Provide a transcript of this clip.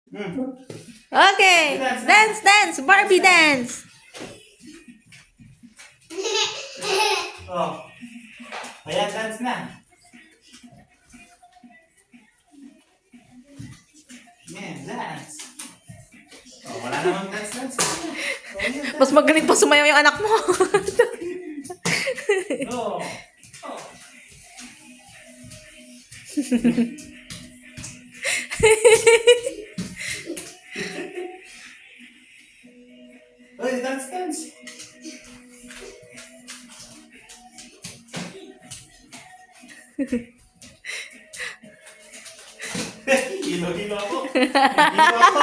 Okay. Dance, dance. Barbie dance. Oh. Ayan, dance na. Yeah, dance. Oh, wala namang dance. Oh, yun, dance. Mas magaling pa sumayaw yung anak mo. Oh. Oh. Oy, dance. Hilo ako. Hilo ako.